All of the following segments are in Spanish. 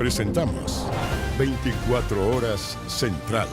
Presentamos 24 Horas Central.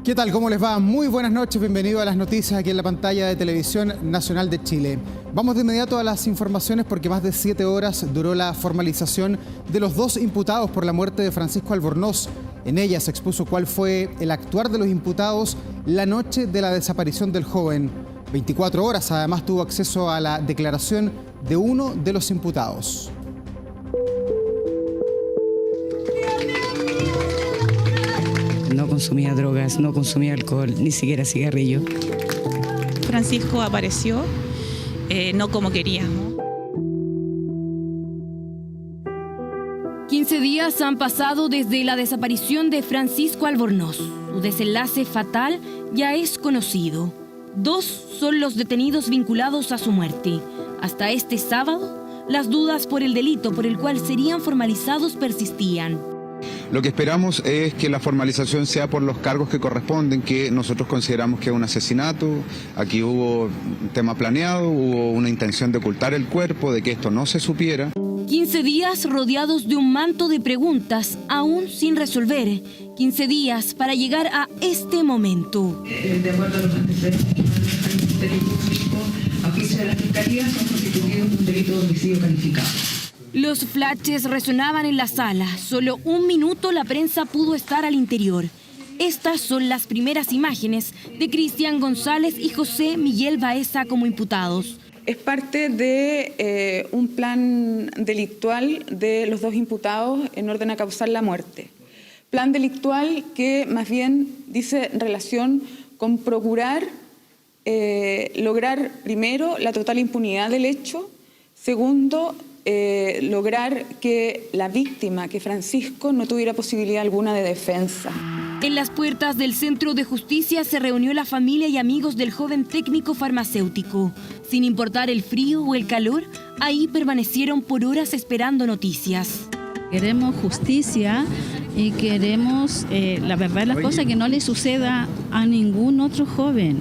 ¿Qué tal? ¿Cómo les va? Muy buenas noches, bienvenidos a las noticias aquí en la pantalla de Televisión Nacional de Chile. Vamos de inmediato a las informaciones porque más de 7 horas duró la formalización de los 2 imputados por la muerte de Francisco Albornoz. En ella se expuso cuál fue el actuar de los imputados la noche de la desaparición del joven. 24 horas además tuvo acceso a la declaración de uno de los imputados. No consumía drogas, no consumía alcohol, ni siquiera cigarrillo. Francisco apareció, no como queríamos. 15 días han pasado desde la desaparición de Francisco Albornoz. Su desenlace fatal ya es conocido. 2 son los detenidos vinculados a su muerte. Hasta este sábado, las dudas por el delito por el cual serían formalizados persistían. Lo que esperamos es que la formalización sea por los cargos que corresponden, que nosotros consideramos que es un asesinato. Aquí hubo un tema planeado, hubo una intención de ocultar el cuerpo, de que esto no se supiera. 15 días rodeados de un manto de preguntas aún sin resolver. 15 días para llegar a este momento. De acuerdo a los antecedentes que maneja el Ministerio Público, a juicio de la Fiscalía, son constituidos un delito de homicidio calificado. Los flashes resonaban en la sala. Solo 1 minuto la prensa pudo estar al interior. Estas son las primeras imágenes de Cristian González y José Miguel Baeza como imputados. Es parte de un plan delictual de los 2 imputados en orden a causar la muerte. Plan delictual que más bien dice relación con procurar lograr, primero, la total impunidad del hecho, segundo, lograr que la víctima, que Francisco, no tuviera posibilidad alguna de defensa. En las puertas del Centro de Justicia se reunió la familia y amigos del joven técnico farmacéutico. Sin importar el frío o el calor, ahí permanecieron por horas esperando noticias. Queremos justicia y queremos, la verdad, las cosas que no le suceda a ningún otro joven.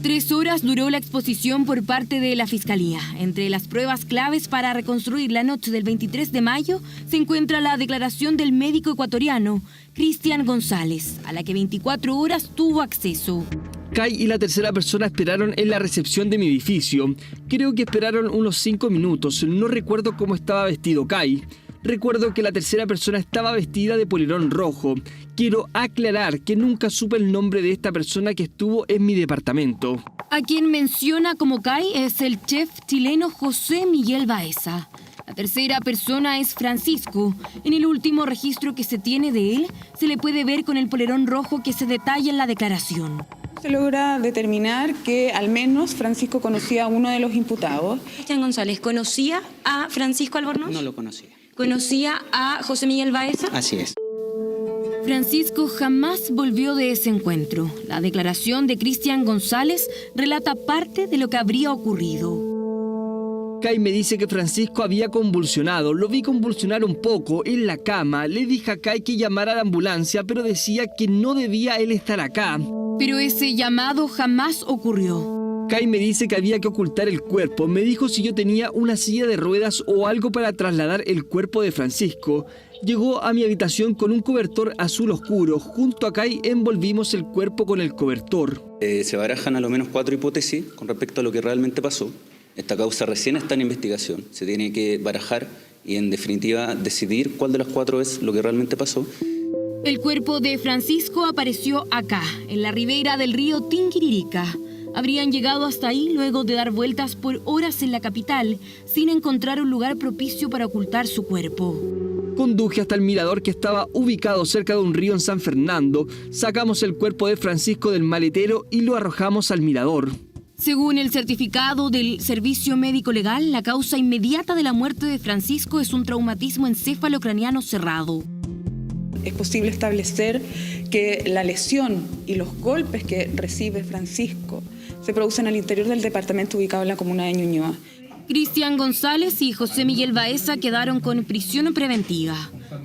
3 horas duró la exposición por parte de la Fiscalía. Entre las pruebas claves para reconstruir la noche del 23 de mayo se encuentra la declaración del médico ecuatoriano, Cristian González, a la que 24 horas tuvo acceso. Kai y la tercera persona esperaron en la recepción de mi edificio. Creo que esperaron unos 5 minutos. No recuerdo cómo estaba vestido Kai. Recuerdo que la tercera persona estaba vestida de polerón rojo. Quiero aclarar que nunca supe el nombre de esta persona que estuvo en mi departamento. A quien menciona como Kai es el chef chileno José Miguel Baeza. La tercera persona es Francisco. En el último registro que se tiene de él, se le puede ver con el polerón rojo que se detalla en la declaración. Se logra determinar que al menos Francisco conocía a uno de los imputados. Cristian González, ¿conocía a Francisco Albornoz? No lo conocía. ¿Conocía a José Miguel Baeza? Así es. Francisco jamás volvió de ese encuentro. La declaración de Cristian González relata parte de lo que habría ocurrido. Kai me dice que Francisco había convulsionado. Lo vi convulsionar un poco en la cama. Le dije a Kai que llamara a la ambulancia, pero decía que no debía él estar acá. Pero ese llamado jamás ocurrió. Kai me dice que había que ocultar el cuerpo. Me dijo si yo tenía una silla de ruedas o algo para trasladar el cuerpo de Francisco. Llegó a mi habitación con un cobertor azul oscuro. Junto a Kai envolvimos el cuerpo con el cobertor. Se barajan a lo menos 4 hipótesis con respecto a lo que realmente pasó. Esta causa recién está en investigación. Se tiene que barajar y, en definitiva, decidir cuál de las 4 es lo que realmente pasó. El cuerpo de Francisco apareció acá, en la ribera del río Tinquiririca. Habrían llegado hasta ahí luego de dar vueltas por horas en la capital, sin encontrar un lugar propicio para ocultar su cuerpo. Conduje hasta el mirador que estaba ubicado cerca de un río en San Fernando. Sacamos el cuerpo de Francisco del maletero y lo arrojamos al mirador. Según el certificado del Servicio Médico Legal, la causa inmediata de la muerte de Francisco es un traumatismo encéfalo-craneano cerrado. Es posible establecer que la lesión y los golpes que recibe Francisco se producen al interior del departamento ubicado en la comuna de Ñuñoa. Cristian González y José Miguel Baeza quedaron con prisión preventiva.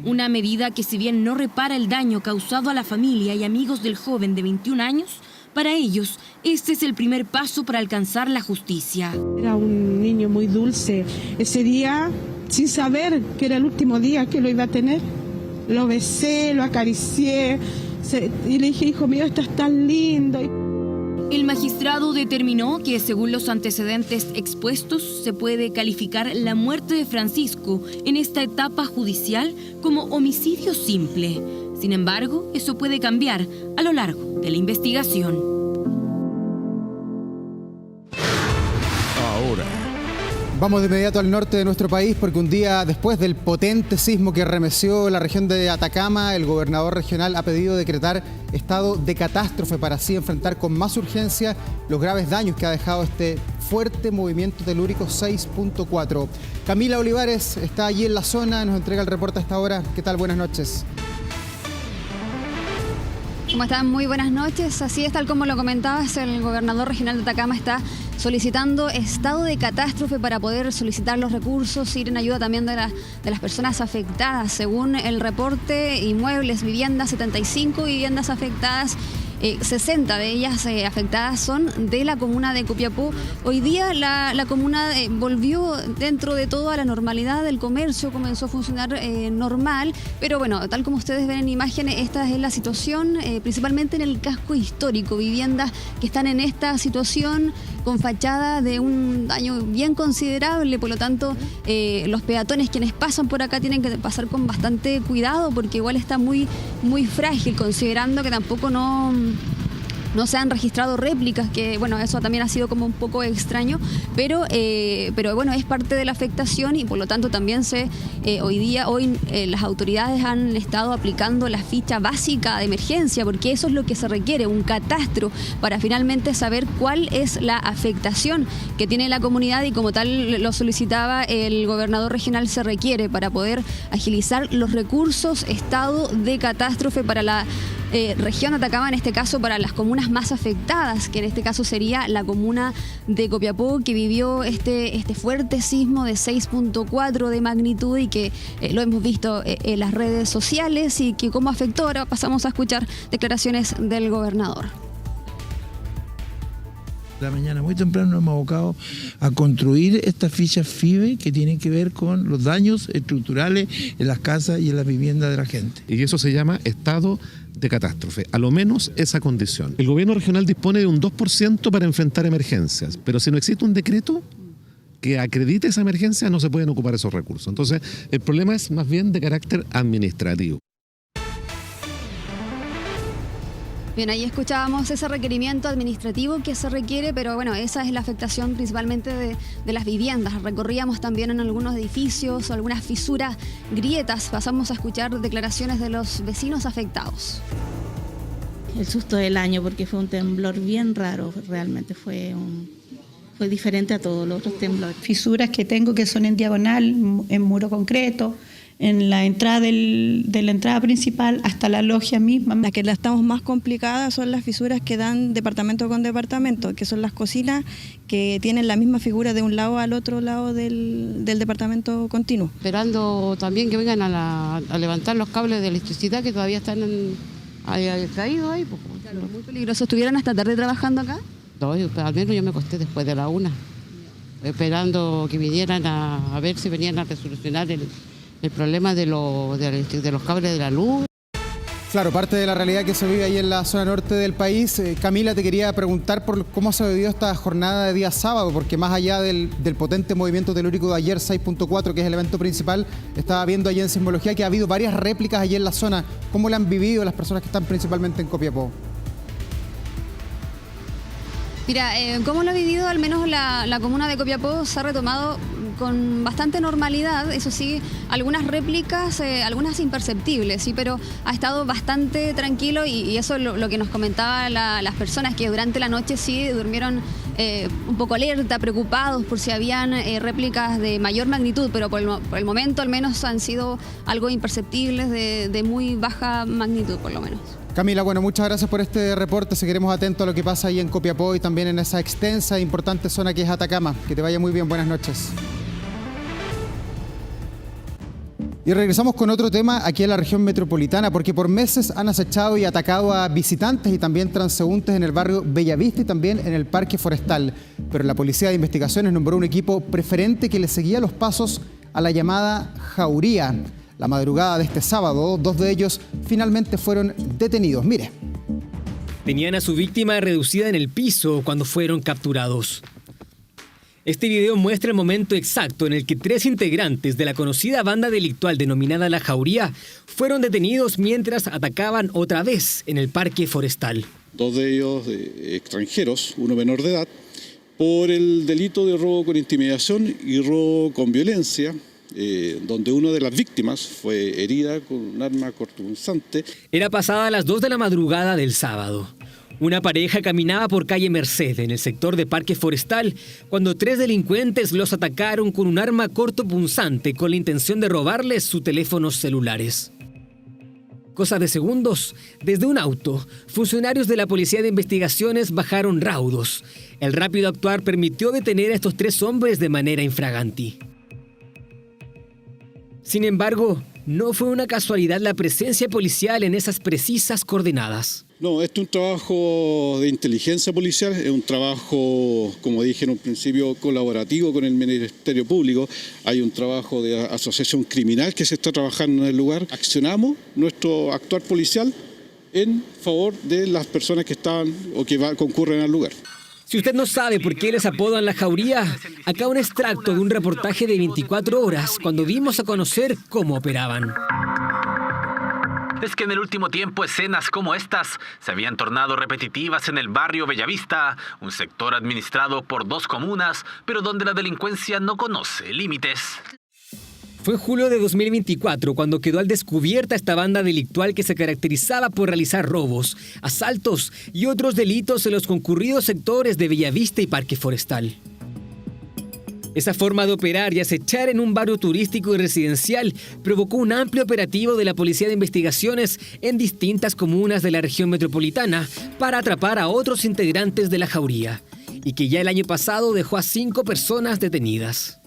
Una medida que, si bien no repara el daño causado a la familia y amigos del joven de 21 años, para ellos este es el primer paso para alcanzar la justicia. Era un niño muy dulce. Ese día, sin saber que era el último día que lo iba a tener, lo besé, lo acaricié y le dije, hijo mío, estás tan lindo. El magistrado determinó que, según los antecedentes expuestos, se puede calificar la muerte de Francisco en esta etapa judicial como homicidio simple. Sin embargo, eso puede cambiar a lo largo de la investigación. Ahora, vamos de inmediato al norte de nuestro país porque un día después del potente sismo que remeció la región de Atacama, el gobernador regional ha pedido decretar estado de catástrofe para así enfrentar con más urgencia los graves daños que ha dejado este fuerte movimiento telúrico 6.4. Camila Olivares está allí en la zona, nos entrega el reporte a esta hora. ¿Qué tal? Buenas noches. ¿Cómo están? Muy buenas noches. Así es, tal como lo comentabas, el gobernador regional de Atacama está solicitando estado de catástrofe para poder solicitar los recursos, ir en ayuda también de las personas afectadas. Según el reporte, inmuebles, viviendas, 75 viviendas afectadas. 60 de ellas afectadas son de la comuna de Copiapó. Hoy día la comuna volvió dentro de todo a la normalidad, el comercio comenzó a funcionar normal, pero bueno, tal como ustedes ven en imágenes, esta es la situación, principalmente en el casco histórico, viviendas que están en esta situación con fachada de un daño bien considerable, por lo tanto los peatones quienes pasan por acá tienen que pasar con bastante cuidado porque igual está muy frágil, considerando que tampoco no se han registrado réplicas, que bueno, eso también ha sido como un poco extraño, pero bueno, es parte de la afectación y por lo tanto también hoy las autoridades han estado aplicando la ficha básica de emergencia, porque eso es lo que se requiere, un catastro, para finalmente saber cuál es la afectación que tiene la comunidad y como tal lo solicitaba el gobernador regional, se requiere para poder agilizar los recursos, estado de catástrofe para la región de Atacama, en este caso para las comunas más afectadas, que en este caso sería la comuna de Copiapó, que vivió este fuerte sismo de 6.4 de magnitud y que lo hemos visto en las redes sociales y que cómo afectó. Ahora pasamos a escuchar declaraciones del gobernador. La mañana muy temprano nos hemos abocado a construir estas fichas FIBE que tienen que ver con los daños estructurales en las casas y en las viviendas de la gente. Y eso se llama estado de catástrofe, a lo menos esa condición. El gobierno regional dispone de un 2% para enfrentar emergencias, pero si no existe un decreto que acredite esa emergencia, no se pueden ocupar esos recursos. Entonces, el problema es más bien de carácter administrativo. Bien, ahí escuchábamos ese requerimiento administrativo que se requiere, pero bueno, esa es la afectación principalmente de las viviendas. Recorríamos también en algunos edificios, algunas fisuras, grietas. Pasamos a escuchar declaraciones de los vecinos afectados. El susto del año, porque fue un temblor bien raro, realmente fue diferente a todos los otros temblores. Fisuras que tengo que son en diagonal, en muro concreto, en la entrada de la entrada principal hasta la logia misma. Las que estamos más complicadas son las fisuras que dan departamento con departamento, que son las cocinas que tienen la misma figura de un lado al otro lado del departamento continuo. Esperando también que vengan a levantar los cables de electricidad que todavía están caídos ahí. Claro, muy peligroso. ¿Estuvieron hasta tarde trabajando acá? No, al menos yo me acosté después de la 1, esperando que vinieran a ver si venían a resolucionar el problema de los cables de la luz. Claro, parte de la realidad que se vive ahí en la zona norte del país. Camila, te quería preguntar por cómo se ha vivido esta jornada de día sábado, porque más allá del potente movimiento telúrico de ayer, 6.4, que es el evento principal, estaba viendo allí en Sismología que ha habido varias réplicas allí en la zona. ¿Cómo la han vivido las personas que están principalmente en Copiapó? Mira, ¿cómo lo ha vivido? Al menos la comuna de Copiapó se ha retomado con bastante normalidad, eso sí, algunas réplicas, algunas imperceptibles, sí, pero ha estado bastante tranquilo y eso es lo que nos comentaban las personas que durante la noche sí durmieron un poco alerta, preocupados por si habían réplicas de mayor magnitud, pero por el momento al menos han sido algo imperceptibles de muy baja magnitud por lo menos. Camila, bueno, muchas gracias por este reporte. Seguiremos atentos a lo que pasa ahí en Copiapó y también en esa extensa e importante zona que es Atacama. Que te vaya muy bien, buenas noches. Y regresamos con otro tema aquí en la región metropolitana, porque por meses han acechado y atacado a visitantes y también transeúntes en el barrio Bellavista y también en el Parque Forestal. Pero la Policía de Investigaciones nombró un equipo preferente que le seguía los pasos a la llamada jauría. La madrugada de este sábado, 2 de ellos finalmente fueron detenidos. Mire. Tenían a su víctima reducida en el piso cuando fueron capturados. Este video muestra el momento exacto en el que 3 integrantes de la conocida banda delictual denominada La Jauría fueron detenidos mientras atacaban otra vez en el Parque Forestal. 2 de ellos extranjeros, uno menor de edad, por el delito de robo con intimidación y robo con violencia, donde una de las víctimas fue herida con un arma cortopunzante. Era pasada las 2 de la madrugada del sábado. Una pareja caminaba por calle Merced, en el sector de Parque Forestal, cuando 3 delincuentes los atacaron con un arma cortopunzante con la intención de robarles sus teléfonos celulares. Cosa de segundos, desde un auto, funcionarios de la Policía de Investigaciones bajaron raudos. El rápido actuar permitió detener a estos 3 hombres de manera infraganti. Sin embargo, no fue una casualidad la presencia policial en esas precisas coordenadas. No, esto es un trabajo de inteligencia policial, es un trabajo, como dije en un principio, colaborativo con el Ministerio Público. Hay un trabajo de asociación criminal que se está trabajando en el lugar. Accionamos nuestro actuar policial en favor de las personas que estaban o que concurren al lugar. Si usted no sabe por qué les apodan La Jauría, acá un extracto de un reportaje de 24 horas cuando dimos a conocer cómo operaban. Es que en el último tiempo escenas como estas se habían tornado repetitivas en el barrio Bellavista, un sector administrado por 2 comunas, pero donde la delincuencia no conoce límites. Fue en julio de 2024 cuando quedó al descubierta esta banda delictual que se caracterizaba por realizar robos, asaltos y otros delitos en los concurridos sectores de Bellavista y Parque Forestal. Esa forma de operar y acechar en un barrio turístico y residencial provocó un amplio operativo de la Policía de Investigaciones en distintas comunas de la región metropolitana para atrapar a otros integrantes de La Jauría, y que ya el año pasado dejó a 5 personas detenidas.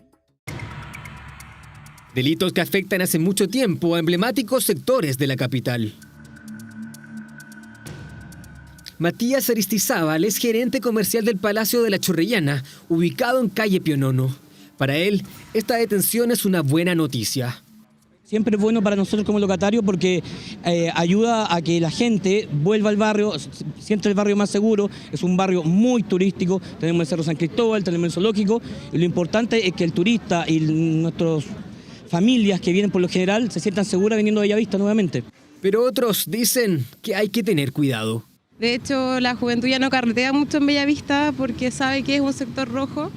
Delitos que afectan hace mucho tiempo a emblemáticos sectores de la capital. Matías Aristizábal es gerente comercial del Palacio de la Chorrellana, ubicado en calle Pionono. Para él, esta detención es una buena noticia. Siempre es bueno para nosotros como locatarios porque ayuda a que la gente vuelva al barrio, sienta el barrio más seguro. Es un barrio muy turístico, tenemos el Cerro San Cristóbal, tenemos el zoológico, y lo importante es que el turista y nuestras familias que vienen por lo general se sientan seguras viniendo a Bellavista nuevamente. Pero otros dicen que hay que tener cuidado. De hecho, la juventud ya no carretea mucho en Bellavista porque sabe que es un sector rojo.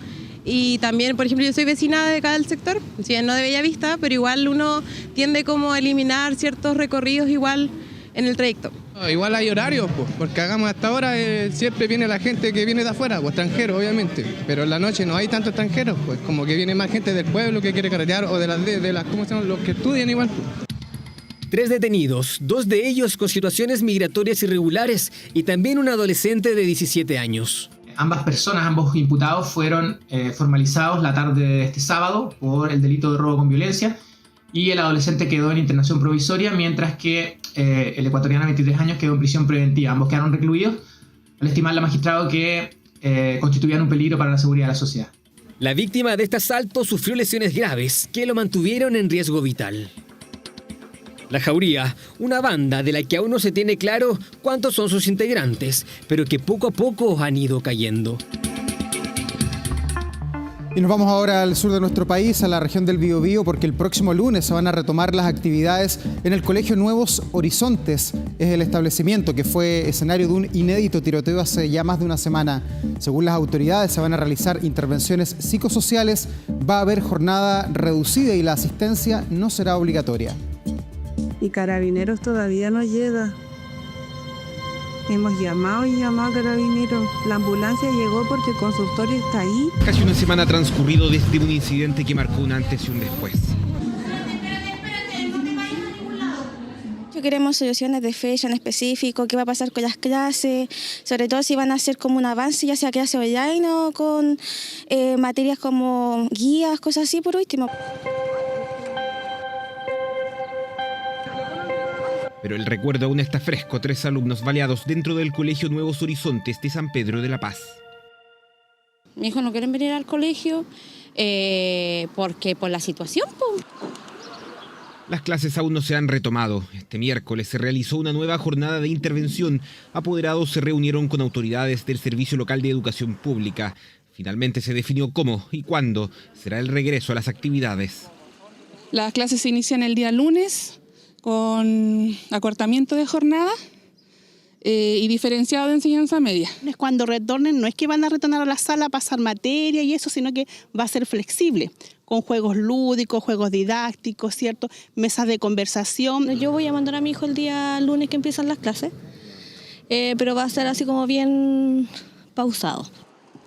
Y también, por ejemplo, yo soy vecina de acá del sector, si bien no de Bellavista, pero igual uno tiende como a eliminar ciertos recorridos igual en el trayecto. Igual hay horarios, pues, porque hagamos hasta ahora siempre viene la gente que viene de afuera, pues extranjeros obviamente, pero en la noche no hay tantos extranjeros, pues como que viene más gente del pueblo que quiere carretear o de las ¿cómo se llaman? Los que estudian igual. 3 detenidos, 2 de ellos con situaciones migratorias irregulares y también un adolescente de 17 años. Ambas personas, ambos imputados, fueron formalizados la tarde de este sábado por el delito de robo con violencia y el adolescente quedó en internación provisoria, mientras que el ecuatoriano de 23 años quedó en prisión preventiva. Ambos quedaron recluidos al estimar la magistrado que constituían un peligro para la seguridad de la sociedad. La víctima de este asalto sufrió lesiones graves que lo mantuvieron en riesgo vital. La Jauría, una banda de la que aún no se tiene claro cuántos son sus integrantes, pero que poco a poco han ido cayendo. Y nos vamos ahora al sur de nuestro país, a la región del Biobío, porque el próximo lunes se van a retomar las actividades en el Colegio Nuevos Horizontes. Es el establecimiento que fue escenario de un inédito tiroteo hace ya más de una semana. Según las autoridades, se van a realizar intervenciones psicosociales, va a haber jornada reducida y la asistencia no será obligatoria. Y Carabineros todavía no llega. Hemos llamado y llamado a Carabineros. La ambulancia llegó porque el consultorio está ahí. Casi una semana ha transcurrido desde un incidente que marcó un antes y un después. Queremos soluciones de fecha en específico, qué va a pasar con las clases, sobre todo si van a hacer como un avance, ya sea clase online o con materias como guías, cosas así por último. Pero el recuerdo aún está fresco. 3 alumnos baleados dentro del Colegio Nuevos Horizontes de San Pedro de la Paz. Mi hijo no quiere venir al colegio porque por la situación, pues. Las clases aún no se han retomado. Este miércoles se realizó una nueva jornada de intervención. Apoderados se reunieron con autoridades del Servicio Local de Educación Pública. Finalmente se definió cómo y cuándo será el regreso a las actividades. Las clases se inician el día lunes con acortamiento de jornada y diferenciado de enseñanza media. Cuando retornen, no es que van a retornar a la sala a pasar materia y eso, sino que va a ser flexible, con juegos lúdicos, juegos didácticos, ¿cierto? Mesas de conversación. Yo voy a mandar a mi hijo el día lunes que empiezan las clases, pero va a ser así como bien pausado.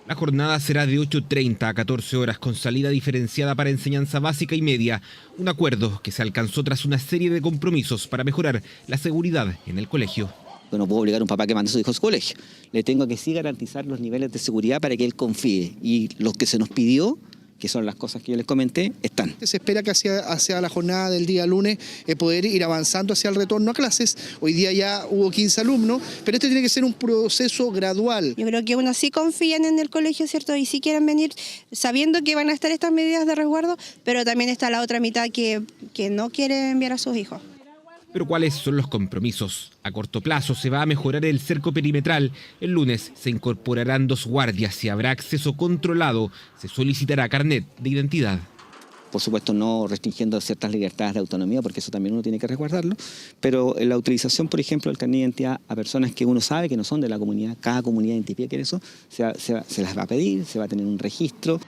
La jornada será de 8:30 a 14 horas con salida diferenciada para enseñanza básica y media. Un acuerdo que se alcanzó tras una serie de compromisos para mejorar la seguridad en el colegio. No puedo obligar a un papá que mande a su hijo a su colegio. Le tengo que sí garantizar los niveles de seguridad para que él confíe. Y lo que se nos pidió, que son las cosas que yo les comenté, están. Se espera que hacia la jornada del día lunes poder ir avanzando hacia el retorno a clases. Hoy día ya hubo 15 alumnos, pero este tiene que ser un proceso gradual. Yo creo que uno sí confían en el colegio, ¿cierto? Y sí quieren venir sabiendo que van a estar estas medidas de resguardo, pero también está la otra mitad que no quiere enviar a sus hijos. Pero ¿cuáles son los compromisos? A corto plazo se va a mejorar el cerco perimetral. El lunes se incorporarán 2 guardias y habrá acceso controlado. Se solicitará carnet de identidad. Por supuesto, no restringiendo ciertas libertades de autonomía, porque eso también uno tiene que resguardarlo. Pero la utilización, por ejemplo, del carnet de identidad a personas que uno sabe que no son de la comunidad, cada comunidad identifica que eso, se las va a pedir, se va a tener un registro.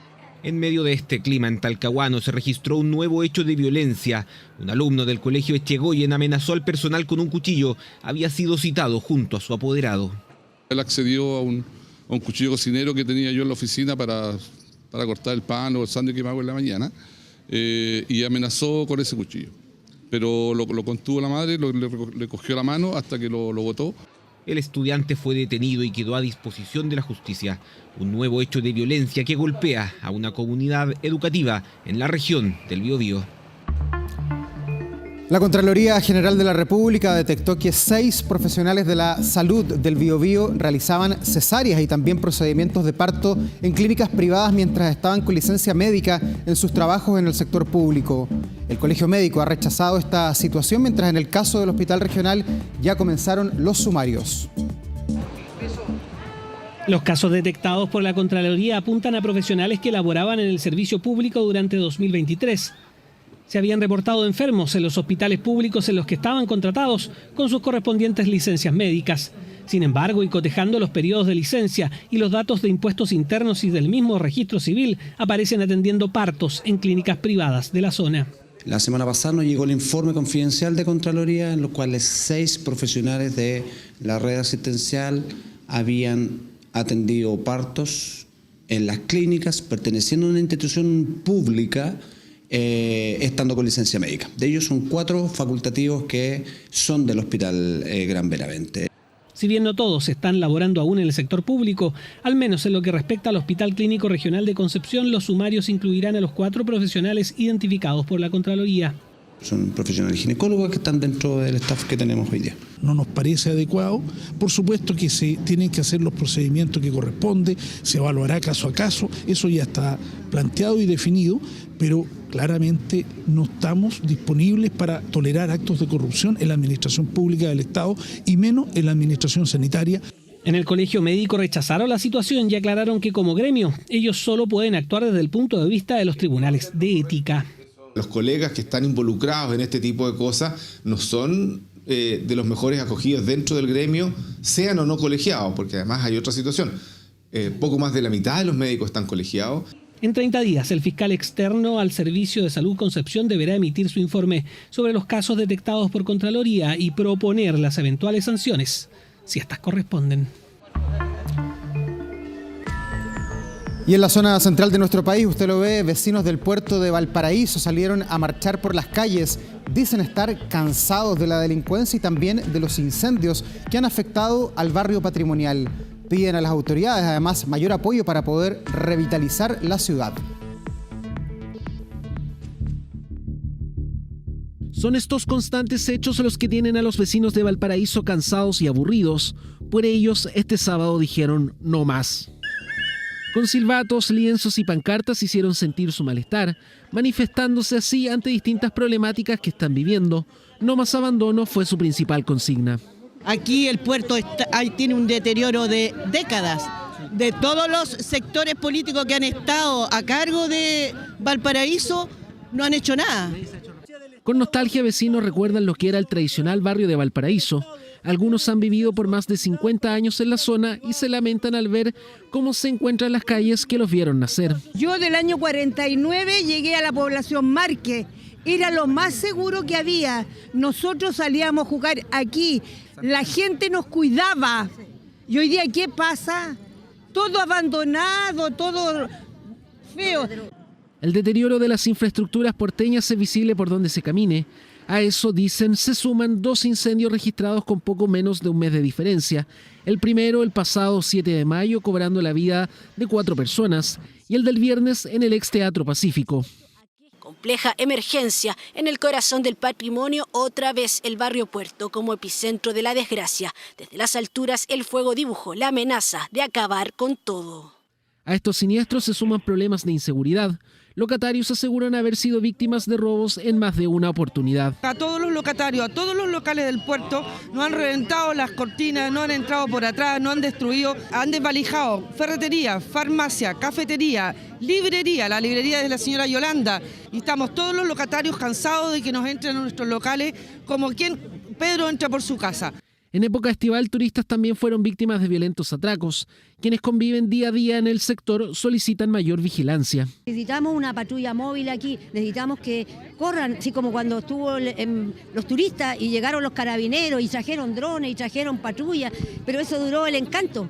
En medio de este clima en Talcahuano se registró un nuevo hecho de violencia. Un alumno del colegio Echegoyen amenazó al personal con un cuchillo. Había sido citado junto a su apoderado. Él accedió a un cuchillo cocinero que tenía yo en la oficina para cortar el pan o el sándwich que me hago en la mañana y amenazó con ese cuchillo. Pero lo contuvo la madre, le cogió la mano hasta que lo botó. El estudiante fue detenido y quedó a disposición de la justicia. Un nuevo hecho de violencia que golpea a una comunidad educativa en la región del Biobío. La Contraloría General de la República detectó que 6 profesionales de la salud del Biobío realizaban cesáreas y también procedimientos de parto en clínicas privadas mientras estaban con licencia médica en sus trabajos en el sector público. El Colegio Médico ha rechazado esta situación, mientras en el caso del Hospital Regional ya comenzaron los sumarios. Los casos detectados por la Contraloría apuntan a profesionales que laboraban en el servicio público durante 2023. Se habían reportado enfermos en los hospitales públicos en los que estaban contratados con sus correspondientes licencias médicas. Sin embargo, y cotejando los periodos de licencia y los datos de impuestos internos y del mismo registro civil, aparecen atendiendo partos en clínicas privadas de la zona. La semana pasada nos llegó el informe confidencial de Contraloría, en los cuales 6 profesionales de la red asistencial habían atendido partos en las clínicas perteneciendo a una institución pública, estando con licencia médica. De ellos son 4 facultativos que son del Hospital Gran Benavente. Si bien no todos están laborando aún en el sector público, al menos en lo que respecta al Hospital Clínico Regional de Concepción, los sumarios incluirán a los 4 profesionales identificados por la Contraloría. Son profesionales ginecólogos que están dentro del staff que tenemos hoy día. No nos parece adecuado. Por supuesto que se tienen que hacer los procedimientos que corresponde, se evaluará caso a caso, eso ya está planteado y definido, pero claramente no estamos disponibles para tolerar actos de corrupción en la administración pública del Estado y menos en la administración sanitaria. En el Colegio Médico rechazaron la situación y aclararon que como gremio ellos solo pueden actuar desde el punto de vista de los tribunales de ética. Los colegas que están involucrados en este tipo de cosas no son de los mejores acogidos dentro del gremio, sean o no colegiados, porque además hay otra situación. Poco más de la mitad de los médicos están colegiados. En 30 días, el fiscal externo al Servicio de Salud Concepción deberá emitir su informe sobre los casos detectados por Contraloría y proponer las eventuales sanciones, si estas corresponden. Y en la zona central de nuestro país, usted lo ve, vecinos del puerto de Valparaíso salieron a marchar por las calles. Dicen estar cansados de la delincuencia y también de los incendios que han afectado al barrio patrimonial. Piden a las autoridades, además, mayor apoyo para poder revitalizar la ciudad. Son estos constantes hechos los que tienen a los vecinos de Valparaíso cansados y aburridos. Por ellos, este sábado dijeron no más. Con silbatos, lienzos y pancartas hicieron sentir su malestar, manifestándose así ante distintas problemáticas que están viviendo. No más abandono fue su principal consigna. Aquí el puerto tiene un deterioro de décadas. De todos los sectores políticos que han estado a cargo de Valparaíso, no han hecho nada. Con nostalgia, vecinos recuerdan lo que era el tradicional barrio de Valparaíso. Algunos han vivido por más de 50 años en la zona y se lamentan al ver cómo se encuentran las calles que los vieron nacer. Yo del año 49 llegué a la población Marque. Era lo más seguro que había. Nosotros salíamos a jugar aquí. La gente nos cuidaba. Y hoy día, ¿qué pasa? Todo abandonado, todo feo. El deterioro de las infraestructuras porteñas es visible por donde se camine. A eso, dicen, se suman 2 incendios registrados con poco menos de un mes de diferencia. El primero, el pasado 7 de mayo, cobrando la vida de 4 personas, y el del viernes en el ex Teatro Pacífico. Compleja emergencia en el corazón del patrimonio, otra vez el barrio Puerto como epicentro de la desgracia. Desde las alturas, el fuego dibujó la amenaza de acabar con todo. A estos siniestros se suman problemas de inseguridad. Locatarios aseguran haber sido víctimas de robos en más de una oportunidad. A todos los locatarios, a todos los locales del puerto, no han reventado las cortinas, no han entrado por atrás, no han destruido, han desvalijado ferretería, farmacia, cafetería, librería, la librería de la señora Yolanda. Y estamos todos los locatarios cansados de que nos entren a nuestros locales como quien Pedro entra por su casa. En época estival, turistas también fueron víctimas de violentos atracos. Quienes conviven día a día en el sector solicitan mayor vigilancia. Necesitamos una patrulla móvil aquí, necesitamos que corran, así como cuando estuvo los turistas y llegaron los carabineros y trajeron drones y trajeron patrullas, pero eso duró el encanto.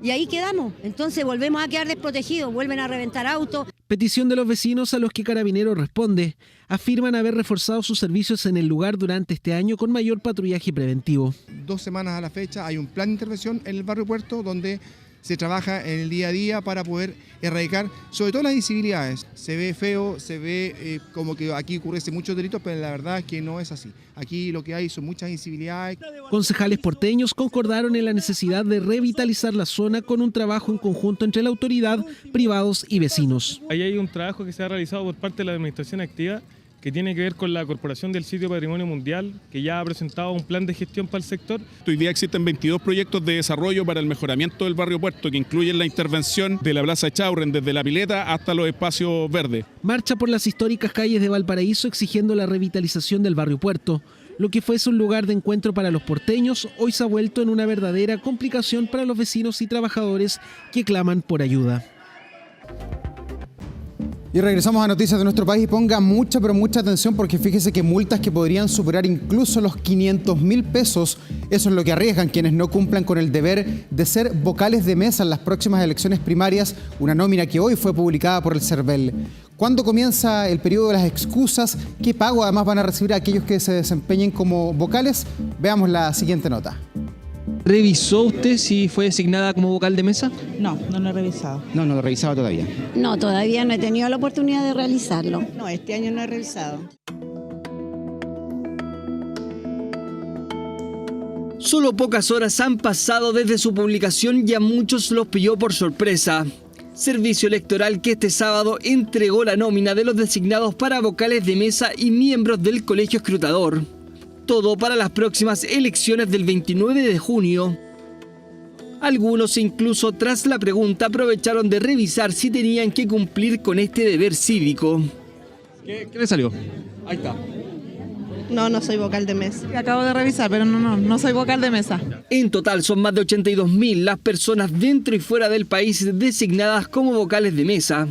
Y ahí quedamos, entonces volvemos a quedar desprotegidos, vuelven a reventar autos. Petición de los vecinos a los que Carabineros responde. Afirman haber reforzado sus servicios en el lugar durante este año con mayor patrullaje preventivo. 2 semanas a la fecha hay un plan de intervención en el barrio Puerto donde se trabaja en el día a día para poder erradicar sobre todo las incivilidades. Se ve feo, se ve como que aquí ocurren muchos delitos, pero la verdad es que no es así. Aquí lo que hay son muchas incivilidades. Concejales porteños concordaron en la necesidad de revitalizar la zona con un trabajo en conjunto entre la autoridad, privados y vecinos. Ahí hay un trabajo que se ha realizado por parte de la Administración Activa que tiene que ver con la Corporación del Sitio Patrimonio Mundial, que ya ha presentado un plan de gestión para el sector. Hoy día existen 22 proyectos de desarrollo para el mejoramiento del barrio Puerto, que incluyen la intervención de la Plaza Echaurren desde la pileta hasta los espacios verdes. Marcha por las históricas calles de Valparaíso exigiendo la revitalización del barrio Puerto. Lo que fuese un lugar de encuentro para los porteños, hoy se ha vuelto en una verdadera complicación para los vecinos y trabajadores que claman por ayuda. Y regresamos a noticias de nuestro país y ponga mucha, pero mucha atención porque fíjese que multas que podrían superar incluso los 500.000 pesos, eso es lo que arriesgan quienes no cumplan con el deber de ser vocales de mesa en las próximas elecciones primarias, una nómina que hoy fue publicada por el CERVEL. ¿Cuándo comienza el periodo de las excusas? ¿Qué pago además van a recibir aquellos que se desempeñen como vocales? Veamos la siguiente nota. ¿Revisó usted si fue designada como vocal de mesa? No, no lo he revisado. No lo he revisado todavía. No, todavía no he tenido la oportunidad de realizarlo. No, este año no he revisado. Solo pocas horas han pasado desde su publicación y a muchos los pilló por sorpresa. Servicio Electoral que este sábado entregó la nómina de los designados para vocales de mesa y miembros del colegio escrutador. Todo para las próximas elecciones del 29 de junio. Algunos incluso tras la pregunta aprovecharon de revisar si tenían que cumplir con este deber cívico. ¿Qué le salió? Ahí está. No, no soy vocal de mesa. Acabo de revisar, pero no soy vocal de mesa. En total son más de 82.000 las personas dentro y fuera del país designadas como vocales de mesa.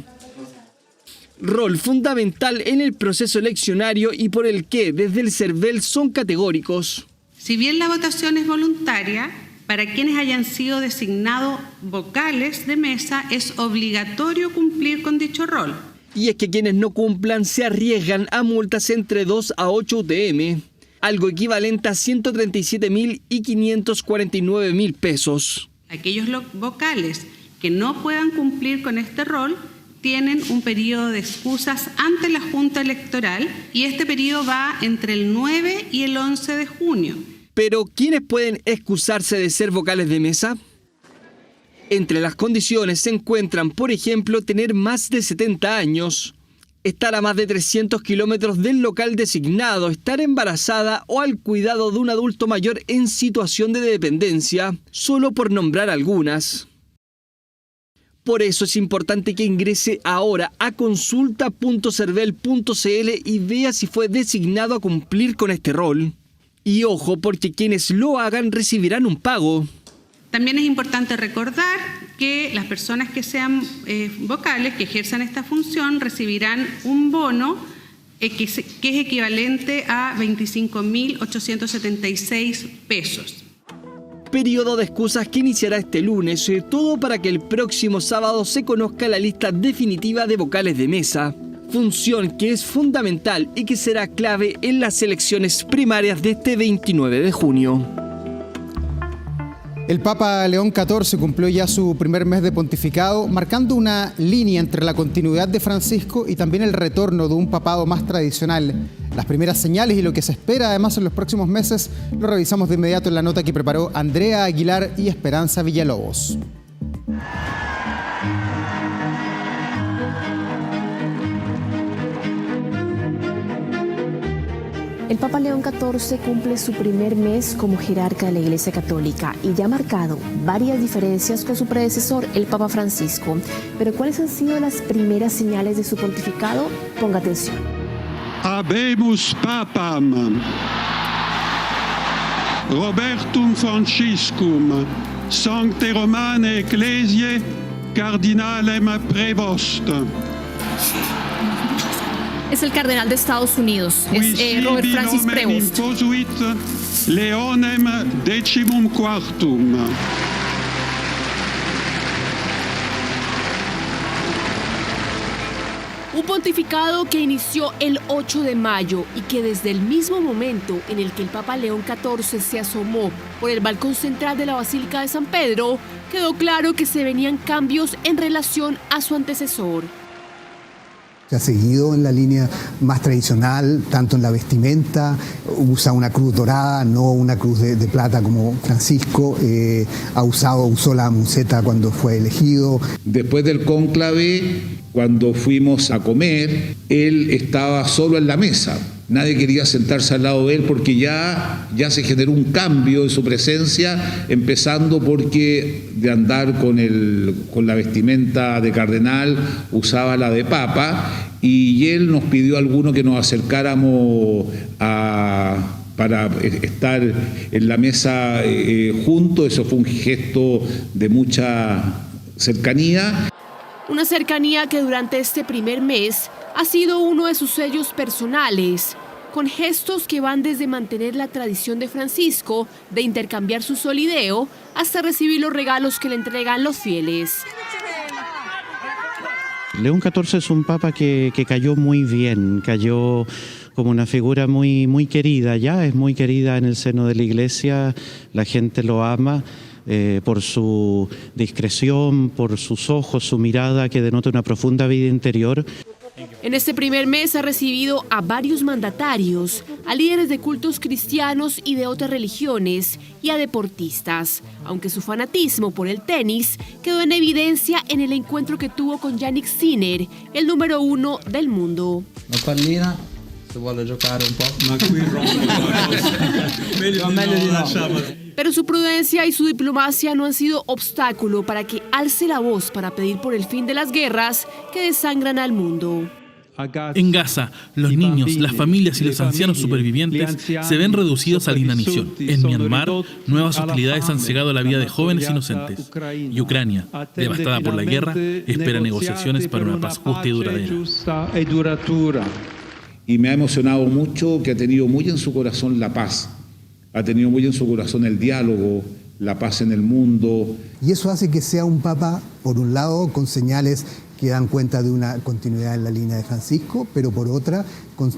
Rol fundamental en el proceso eleccionario y por el que desde el CERVEL son categóricos. Si bien la votación es voluntaria, Para quienes hayan sido designados vocales de mesa, es obligatorio cumplir con dicho rol. Y es que quienes no cumplan se arriesgan a multas entre 2 a 8 UTM, algo equivalente a 137.000 y 549.000 pesos. Aquellos vocales que no puedan cumplir con este rol tienen un periodo de excusas ante la Junta Electoral y este periodo va entre el 9 y el 11 de junio. Pero, ¿quiénes pueden excusarse de ser vocales de mesa? Entre las condiciones se encuentran, por ejemplo, tener más de 70 años, estar a más de 300 kilómetros del local designado, estar embarazada o al cuidado de un adulto mayor en situación de dependencia, solo por nombrar algunas. Por eso es importante que ingrese ahora a consulta.cervel.cl y vea si fue designado a cumplir con este rol. Y ojo, porque quienes lo hagan recibirán un pago. También es importante recordar que las personas que sean vocales, que ejerzan esta función, recibirán un bono que es equivalente a 25.876 pesos. Periodo de excusas que iniciará este lunes, todo para que el próximo sábado se conozca la lista definitiva de vocales de mesa. Función que es fundamental y que será clave en las elecciones primarias de este 29 de junio. El Papa León XIV cumplió ya su primer mes de pontificado, marcando una línea entre la continuidad de Francisco y también el retorno de un papado más tradicional. Las primeras señales y lo que se espera además en los próximos meses lo revisamos de inmediato en la nota que preparó Andrea Aguilar y Esperanza Villalobos. El Papa León XIV cumple su primer mes como jerarca de la Iglesia Católica y ya ha marcado varias diferencias con su predecesor, el Papa Francisco. Pero ¿cuáles han sido las primeras señales de su pontificado? Ponga atención. Habemus Papam, Robertum Franciscum, Sancte Romane Ecclesiae, Cardinalem Prevost. Es el cardenal de Estados Unidos, es Robert Francis Prevost. Leonem decimum quartum. Un pontificado que inició el 8 de mayo y que desde el mismo momento en el que el Papa León XIV se asomó por el balcón central de la Basílica de San Pedro, quedó claro que se venían cambios en relación a su antecesor. Se ha seguido en la línea más tradicional, tanto en la vestimenta, usa una cruz dorada, no una cruz de plata como Francisco, usó la museta cuando fue elegido. Después del cónclave, cuando fuimos a comer, él estaba solo en la mesa. Nadie quería sentarse al lado de él porque ya se generó un cambio en su presencia, empezando porque de andar con la vestimenta de cardenal usaba la de papa, y él nos pidió a alguno que nos acercáramos para estar en la mesa juntos. Eso fue un gesto de mucha cercanía. Una cercanía que durante este primer mes ha sido uno de sus sellos personales, con gestos que van desde mantener la tradición de Francisco de intercambiar su solideo hasta recibir los regalos que le entregan los fieles. León XIV es un papa que cayó muy bien, cayó como una figura muy querida, ya es muy querida en el seno de la Iglesia, la gente lo ama. Por su discreción, por sus ojos, su mirada que denota una profunda vida interior. En este primer mes ha recibido a varios mandatarios, a líderes de cultos cristianos y de otras religiones y a deportistas, aunque su fanatismo por el tenis quedó en evidencia en el encuentro que tuvo con Jannik Sinner, el número 1 del mundo. La pallina, se vuole giocare un po'. Ma qui meglio di no. Pero su prudencia y su diplomacia no han sido obstáculo para que alce la voz para pedir por el fin de las guerras que desangran al mundo. En Gaza, los niños, las familias y los ancianos supervivientes se ven reducidos a la inanición. En Myanmar, nuevas hostilidades han cegado la vida de jóvenes inocentes. Y Ucrania, devastada por la guerra, espera negociaciones para una paz justa y duradera. Y me ha emocionado mucho que ha tenido muy en su corazón la paz. Ha tenido muy en su corazón el diálogo, la paz en el mundo. Y eso hace que sea un papa, por un lado, con señales que dan cuenta de una continuidad en la línea de Francisco, pero por otra, con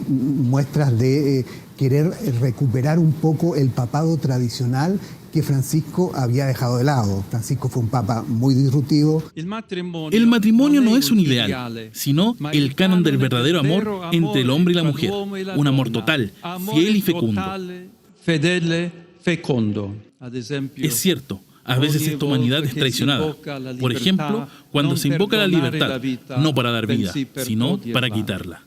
muestras de querer recuperar un poco el papado tradicional que Francisco había dejado de lado. Francisco fue un papa muy disruptivo. El matrimonio no es un ideal, sino el canon del verdadero amor entre el hombre y la mujer. Un amor total, fiel y fecundo. Es cierto, a veces esta humanidad es traicionada. Por ejemplo, cuando se invoca la libertad, no para dar vida, sino para quitarla.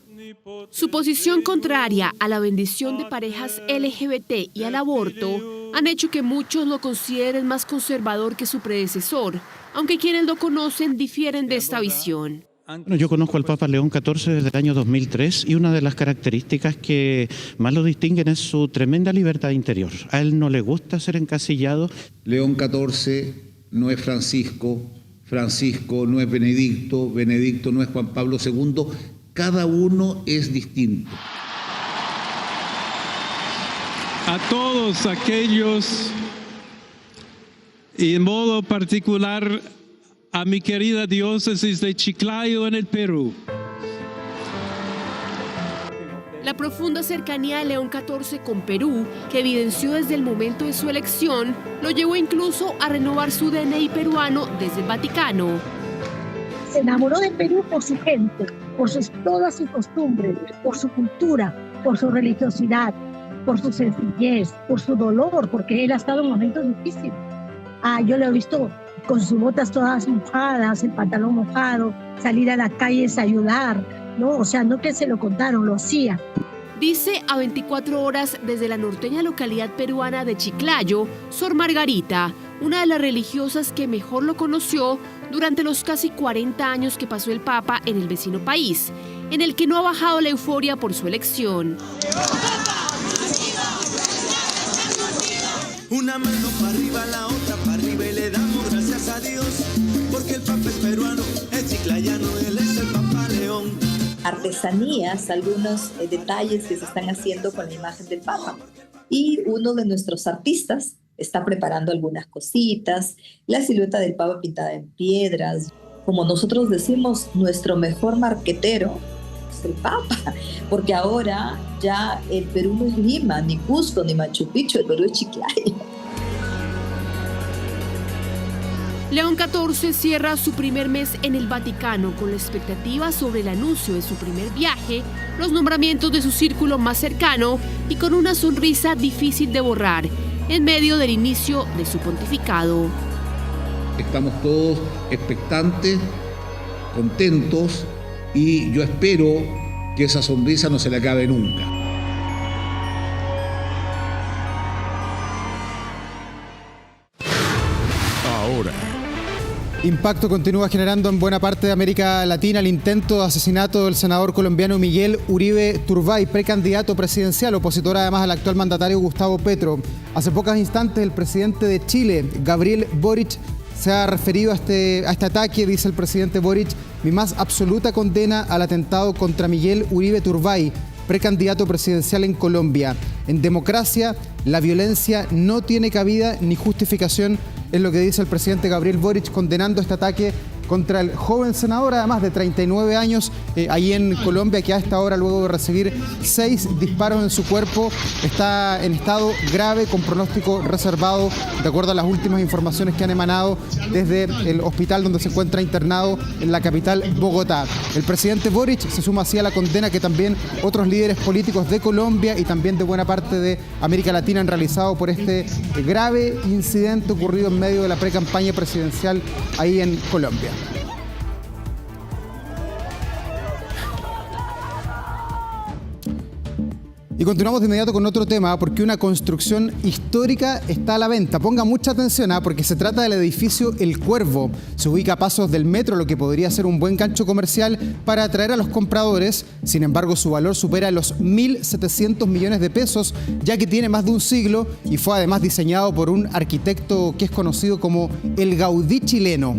Su posición contraria a la bendición de parejas LGBT y al aborto han hecho que muchos lo consideren más conservador que su predecesor, aunque quienes lo conocen difieren de esta visión. Bueno, yo conozco al Papa León XIV desde el año 2003 y una de las características que más lo distinguen es su tremenda libertad interior. A él no le gusta ser encasillado. León XIV no es Francisco, Francisco no es Benedicto, Benedicto no es Juan Pablo II. Cada uno es distinto. A todos aquellos, y en modo particular a mi querida diócesis de Chiclayo en el Perú. La profunda cercanía de León XIV con Perú, que evidenció desde el momento de su elección, lo llevó incluso a renovar su DNI peruano desde el Vaticano. Se enamoró de Perú por su gente, por todas sus costumbres, por su cultura, por su religiosidad, por su sencillez, por su dolor, porque él ha estado en momentos difíciles. Yo lo he visto con sus botas todas mojadas, el pantalón mojado, salir a las calles a ayudar, ¿no? O sea, no que se lo contaron, lo hacía. Dice a 24 horas desde la norteña localidad peruana de Chiclayo, Sor Margarita, una de las religiosas que mejor lo conoció durante los casi 40 años que pasó el Papa en el vecino país, en el que no ha bajado la euforia por su elección. Una mano para arriba, la otra para arriba y le damos gracias a Dios, porque el Papa es peruano, es chiclayano, él es el Papa León. Artesanías, algunos detalles que se están haciendo con la imagen del Papa. Y uno de nuestros artistas está preparando algunas cositas, la silueta del Papa pintada en piedras. Como nosotros decimos, nuestro mejor marquetero es el Papa, porque ahora ya el Perú no es Lima, ni Cusco, ni Machu Picchu, el Perú es Chiclayo. León XIV cierra su primer mes en el Vaticano con la expectativa sobre el anuncio de su primer viaje, los nombramientos de su círculo más cercano y con una sonrisa difícil de borrar en medio del inicio de su pontificado. Estamos todos expectantes, contentos y yo espero que esa sonrisa no se le acabe nunca. Ahora. Impacto continúa generando en buena parte de América Latina el intento de asesinato del senador colombiano Miguel Uribe Turbay, precandidato presidencial, opositor además al actual mandatario Gustavo Petro. Hace pocos instantes el presidente de Chile, Gabriel Boric, se ha referido a este ataque. Dice el presidente Boric: mi más absoluta condena al atentado contra Miguel Uribe Turbay, precandidato presidencial en Colombia. En democracia, la violencia no tiene cabida ni justificación, es lo que dice el presidente Gabriel Boric, condenando este ataque contra el joven senador, además de 39 años, ahí en Colombia, que a esta hora, luego de recibir 6 disparos en su cuerpo, está en estado grave con pronóstico reservado, de acuerdo a las últimas informaciones que han emanado desde el hospital donde se encuentra internado en la capital, Bogotá. El presidente Boric se suma así a la condena que también otros líderes políticos de Colombia y también de buena parte de América Latina han realizado por este grave incidente ocurrido en medio de la precampaña presidencial ahí en Colombia. Y continuamos de inmediato con otro tema, porque una construcción histórica está a la venta. Ponga mucha atención, porque se trata del edificio El Cuervo. Se ubica a pasos del metro, lo que podría ser un buen gancho comercial para atraer a los compradores. Sin embargo, su valor supera los 1.700 millones de pesos, ya que tiene más de un siglo y fue además diseñado por un arquitecto que es conocido como el Gaudí chileno.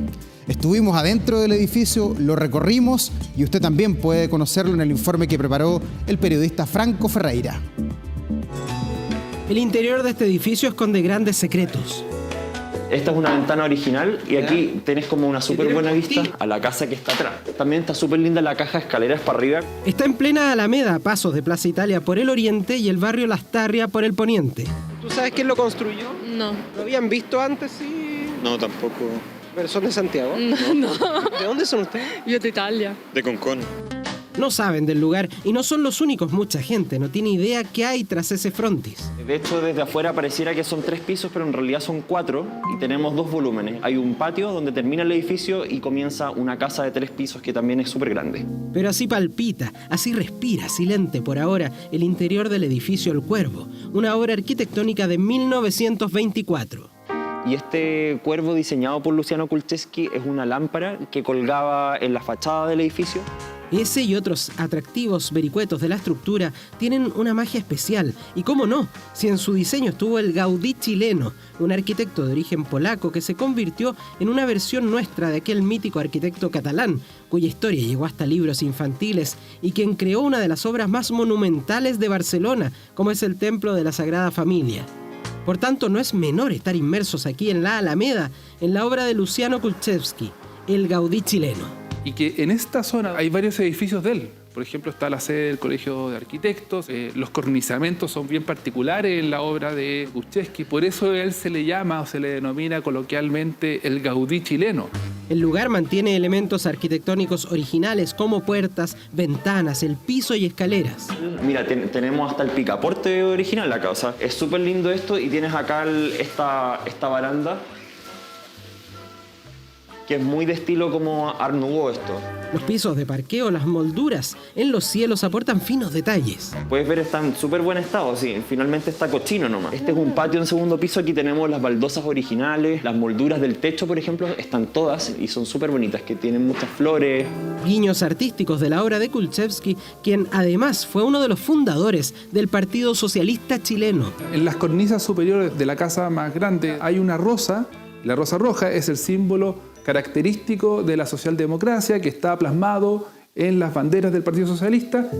Estuvimos adentro del edificio, lo recorrimos y usted también puede conocerlo en el informe que preparó el periodista Franco Ferreira. El interior de este edificio esconde grandes secretos. Esta es una ventana original y aquí tenés como una súper buena vista a la casa que está atrás. También está súper linda la caja de escaleras para arriba. Está en plena Alameda, a pasos de Plaza Italia por el oriente y el barrio Lastarria por el poniente. ¿Tú sabes quién lo construyó? No. ¿Lo habían visto antes? Sí. No, tampoco. ¿Pero son de Santiago? No. ¿De dónde son ustedes? Yo de Italia. De Concón. No saben del lugar y no son los únicos. Mucha gente no tiene idea qué hay tras ese frontis. De hecho, desde afuera pareciera que son 3 pisos, pero en realidad son 4 y tenemos 2 volúmenes. Hay un patio donde termina el edificio y comienza una casa de 3 pisos que también es súper grande. Pero así palpita, así respira, silente por ahora, el interior del edificio El Cuervo, una obra arquitectónica de 1924. Y este cuervo diseñado por Luciano Kulczewski es una lámpara que colgaba en la fachada del edificio. Ese y otros atractivos vericuetos de la estructura tienen una magia especial. Y cómo no, si en su diseño estuvo el Gaudí chileno, un arquitecto de origen polaco que se convirtió en una versión nuestra de aquel mítico arquitecto catalán, cuya historia llegó hasta libros infantiles y quien creó una de las obras más monumentales de Barcelona, como es el Templo de la Sagrada Familia. Por tanto, no es menor estar inmersos aquí en la Alameda, en la obra de Luciano Kulczewski, el Gaudí chileno. Y que en esta zona hay varios edificios de él. Por ejemplo, está la sede del Colegio de Arquitectos. Los cornisamentos son bien particulares en la obra de Kulczewski. Por eso él se le llama o se le denomina coloquialmente el Gaudí chileno. El lugar mantiene elementos arquitectónicos originales como puertas, ventanas, el piso y escaleras. Mira, tenemos hasta el picaporte original acá. O sea, es súper lindo esto y tienes acá esta baranda que es muy de estilo como Art Nouveau esto. Los pisos de parqueo, las molduras en los cielos aportan finos detalles. Puedes ver, está en súper buen estado, sí. Finalmente está cochino nomás. Este es un patio en segundo piso, aquí tenemos las baldosas originales, las molduras del techo, por ejemplo, están todas y son súper bonitas, que tienen muchas flores. Guiños artísticos de la obra de Kulczewski, quien además fue uno de los fundadores del Partido Socialista Chileno. En las cornisas superiores de la casa más grande hay una rosa. La rosa roja es el símbolo característico de la socialdemocracia que está plasmado en las banderas del Partido Socialista.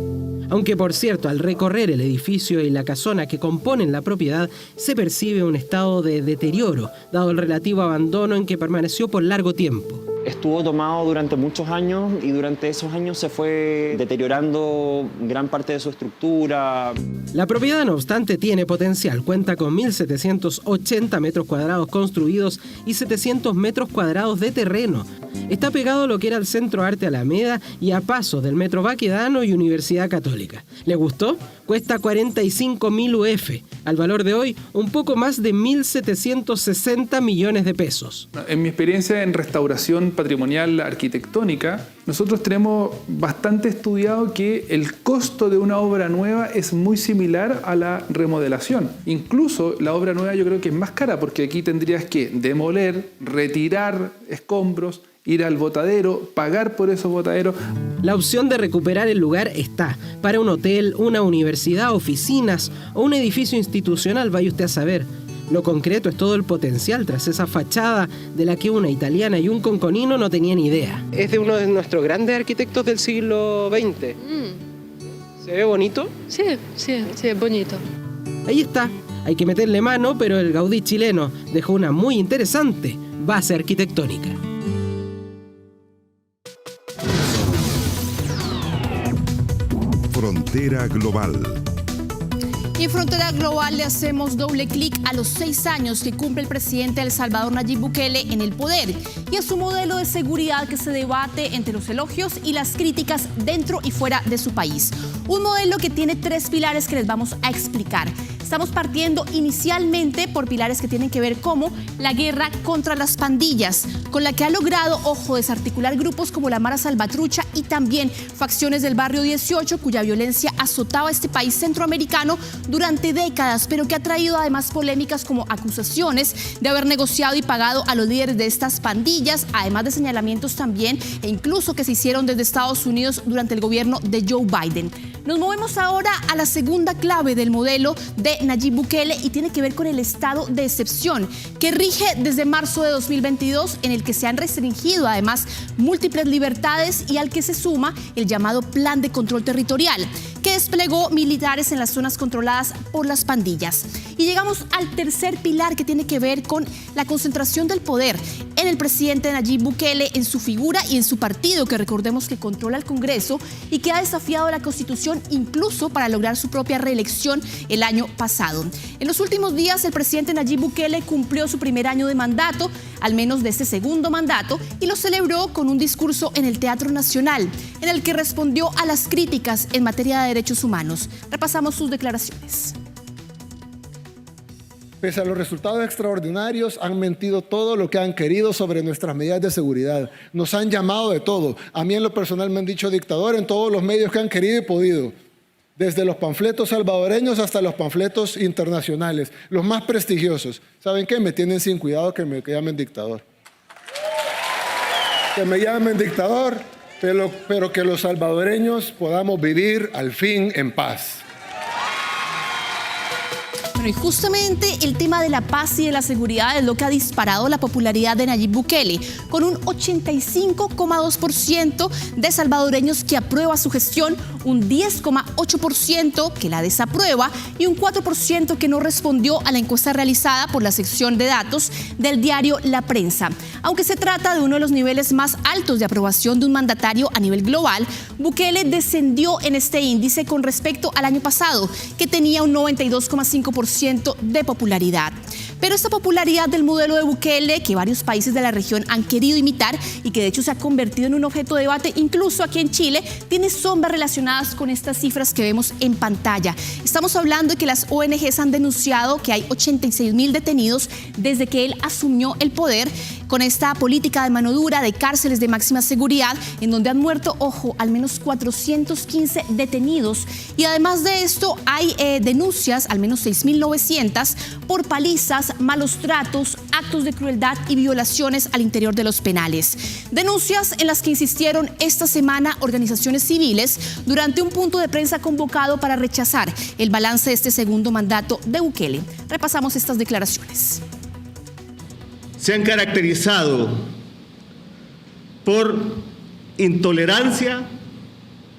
Aunque, por cierto, al recorrer el edificio y la casona que componen la propiedad, se percibe un estado de deterioro, dado el relativo abandono en que permaneció por largo tiempo. Estuvo tomado durante muchos años y durante esos años se fue deteriorando gran parte de su estructura. La propiedad, no obstante, tiene potencial. Cuenta con 1.780 metros cuadrados construidos y 700 metros cuadrados de terreno. Está pegado a lo que era el Centro Arte Alameda y a pasos del Metro Baquedano y Universidad Católica. ¿Le gustó? Cuesta 45.000 UF. Al valor de hoy, un poco más de 1.760 millones de pesos. En mi experiencia en restauración patrimonial arquitectónica, nosotros tenemos bastante estudiado que el costo de una obra nueva es muy similar a la remodelación. Incluso la obra nueva yo creo que es más cara porque aquí tendrías que demoler, retirar escombros, ir al botadero, pagar por esos botaderos. La opción de recuperar el lugar está para un hotel, una universidad, oficinas o un edificio institucional, vaya usted a saber. Lo concreto es todo el potencial tras esa fachada de la que una italiana y un conconino no tenían idea. Es de uno de nuestros grandes arquitectos del siglo XX. ¿Se ve bonito? Sí, es bonito. Ahí está. Hay que meterle mano, pero el Gaudí chileno dejó una muy interesante base arquitectónica. Frontera Global. Y en Frontera Global le hacemos doble clic a los 6 años que cumple el presidente de El Salvador, Nayib Bukele, en el poder y a su modelo de seguridad que se debate entre los elogios y las críticas dentro y fuera de su país. Un modelo que tiene 3 pilares que les vamos a explicar. Estamos partiendo inicialmente por pilares que tienen que ver como la guerra contra las pandillas, con la que ha logrado, ojo, desarticular grupos como la Mara Salvatrucha y también facciones del Barrio 18, cuya violencia azotaba a este país centroamericano durante décadas, pero que ha traído además polémicas como acusaciones de haber negociado y pagado a los líderes de estas pandillas, además de señalamientos también e incluso que se hicieron desde Estados Unidos durante el gobierno de Joe Biden. Nos movemos ahora a la segunda clave del modelo de Nayib Bukele y tiene que ver con el estado de excepción que rige desde marzo de 2022, en el que se han restringido además múltiples libertades y al que se suma el llamado Plan de Control Territorial, que desplegó militares en las zonas controladas por las pandillas. Y llegamos al tercer pilar, que tiene que ver con la concentración del poder en el presidente Nayib Bukele, en su figura y en su partido, que recordemos que controla el Congreso y que ha desafiado la Constitución incluso para lograr su propia reelección el año pasado. En los últimos días, el presidente Nayib Bukele cumplió su primer año de mandato, al menos de ese segundo mandato, y lo celebró con un discurso en el Teatro Nacional, en el que respondió a las críticas en materia de derechos humanos. Repasamos sus declaraciones. Pese a los resultados extraordinarios, han mentido todo lo que han querido sobre nuestras medidas de seguridad. Nos han llamado de todo. A mí en lo personal me han dicho dictador en todos los medios que han querido y podido. Desde los panfletos salvadoreños hasta los panfletos internacionales, los más prestigiosos. ¿Saben qué? Me tienen sin cuidado que me llamen dictador. Que me llamen dictador, pero que los salvadoreños podamos vivir al fin en paz. Y justamente el tema de la paz y de la seguridad es lo que ha disparado la popularidad de Nayib Bukele, con un 85,2% de salvadoreños que aprueba su gestión, un 10,8% que la desaprueba y un 4% que no respondió a la encuesta realizada por la sección de datos del diario La Prensa. Aunque se trata de uno de los niveles más altos de aprobación de un mandatario a nivel global, Bukele descendió en este índice con respecto al año pasado, que tenía un 92,5% de popularidad. Pero esta popularidad del modelo de Bukele, que varios países de la región han querido imitar y que de hecho se ha convertido en un objeto de debate incluso aquí en Chile, tiene sombras relacionadas con estas cifras que vemos en pantalla. Estamos hablando de que las ONGs han denunciado que hay 86,000 detenidos desde que él asumió el poder, con esta política de mano dura, de cárceles de máxima seguridad, en donde han muerto, ojo, al menos 415 detenidos. Y además de esto, hay denuncias, al menos 6.900, por palizas, malos tratos, actos de crueldad y violaciones al interior de los penales. Denuncias en las que insistieron esta semana organizaciones civiles durante un punto de prensa convocado para rechazar el balance de este segundo mandato de Bukele. Repasamos estas declaraciones. Se han caracterizado por intolerancia,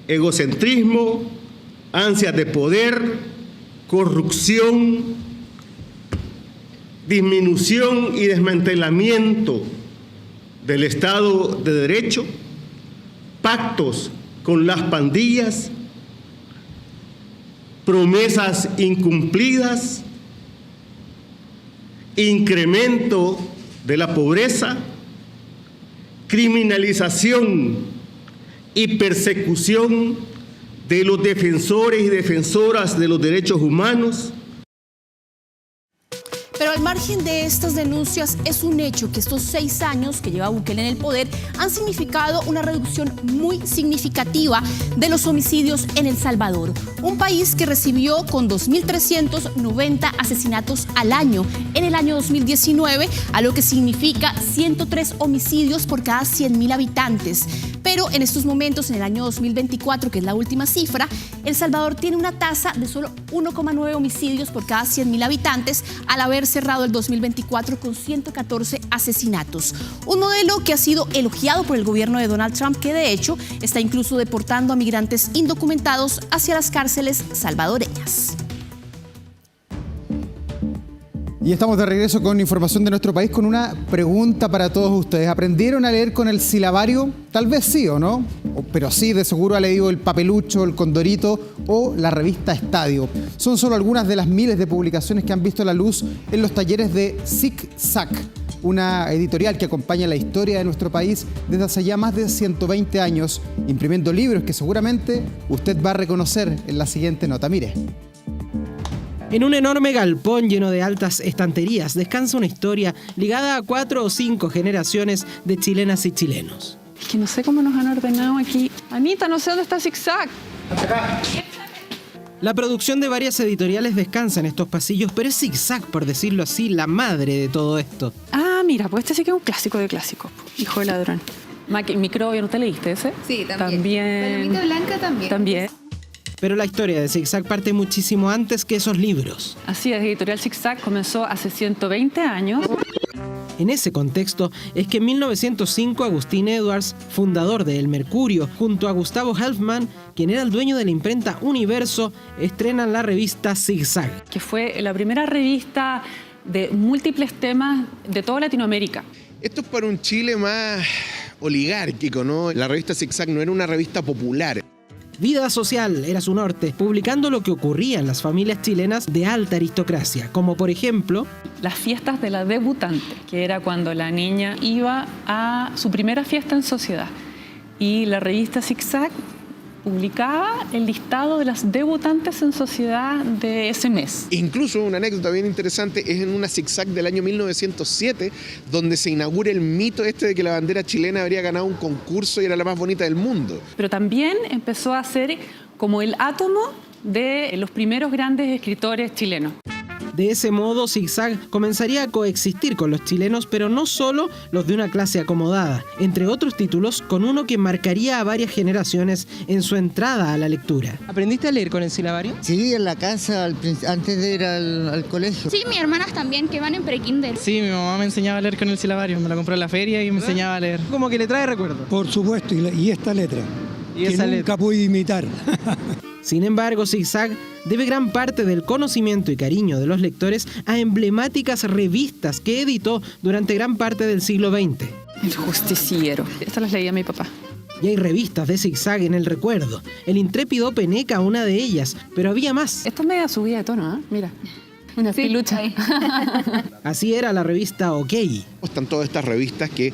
egocentrismo, ansias de poder, corrupción, disminución y desmantelamiento del Estado de Derecho, pactos con las pandillas, promesas incumplidas, incremento de la pobreza, criminalización y persecución de los defensores y defensoras de los derechos humanos. Pero al margen de estas denuncias, es un hecho que estos 6 años que lleva Bukele en el poder han significado una reducción muy significativa de los homicidios en El Salvador. Un país que recibió con 2.390 asesinatos al año en el año 2019, a lo que significa 103 homicidios por cada 100.000 habitantes. Pero en estos momentos, en el año 2024, que es la última cifra, El Salvador tiene una tasa de solo 1,9 homicidios por cada 100.000 habitantes, al haber cerrado el 2024 con 114 asesinatos. Un modelo que ha sido elogiado por el gobierno de Donald Trump, que de hecho está incluso deportando a migrantes indocumentados hacia las cárceles salvadoreñas. Y estamos de regreso con información de nuestro país con una pregunta para todos ustedes. ¿Aprendieron a leer con el silabario? Tal vez sí o no, pero sí, de seguro ha leído El Papelucho, El Condorito o la revista Estadio. Son solo algunas de las miles de publicaciones que han visto la luz en los talleres de Zig-Zag, una editorial que acompaña la historia de nuestro país desde hace ya más de 120 años, imprimiendo libros que seguramente usted va a reconocer en la siguiente nota. Mire. En un enorme galpón lleno de altas estanterías descansa una historia ligada a 4 o 5 generaciones de chilenas y chilenos. Es que no sé cómo nos han ordenado aquí. Anita, no sé dónde está Zig-Zag. La producción de varias editoriales descansa en estos pasillos, pero es Zig-Zag, por decirlo así, la madre de todo esto. Ah, mira, pues este sí que es un clásico de clásicos. Hijo de ladrón. Microbio, ¿no te leíste ese? Sí, también. Palomita Blanca también. También. Pero la historia de Zig-Zag parte muchísimo antes que esos libros. Así es, Editorial Zig-Zag comenzó hace 120 años. En ese contexto es que en 1905 Agustín Edwards, fundador de El Mercurio, junto a Gustavo Helfman, quien era el dueño de la imprenta Universo, estrenan la revista Zigzag. Que fue la primera revista de múltiples temas de toda Latinoamérica. Esto es para un Chile más oligárquico, ¿no? La revista Zigzag no era una revista popular. Vida social era su norte, publicando lo que ocurría en las familias chilenas de alta aristocracia, como por ejemplo las fiestas de la debutante, que era cuando la niña iba a su primera fiesta en sociedad. Y la revista Zigzag publicaba el listado de las debutantes en sociedad de ese mes. Incluso una anécdota bien interesante es en una Zigzag del año 1907, donde se inaugura el mito de que la bandera chilena habría ganado un concurso y era la más bonita del mundo. Pero también empezó a ser como el átomo de los primeros grandes escritores chilenos. De ese modo, Zigzag comenzaría a coexistir con los chilenos, pero no solo los de una clase acomodada, entre otros títulos, con uno que marcaría a varias generaciones en su entrada a la lectura. ¿Aprendiste a leer con el silabario? Sí, en la casa, antes de ir al colegio. Sí, mis hermanas también, que van en prekinder. Sí, mi mamá me enseñaba a leer con el silabario, me lo compró en la feria y me enseñaba a leer. Como que le trae recuerdo. Por supuesto, y esta letra, que nunca pude imitar. Sin embargo, Zigzag debe gran parte del conocimiento y cariño de los lectores a emblemáticas revistas que editó durante gran parte del siglo XX. El Justiciero. Estas las leía mi papá. Y hay revistas de Zigzag en el recuerdo. El intrépido Peneca, una de ellas, pero había más. Esta es media subida de tono, ¿eh? Mira. Una pilucha. Así era la revista OK. Están todas estas revistas que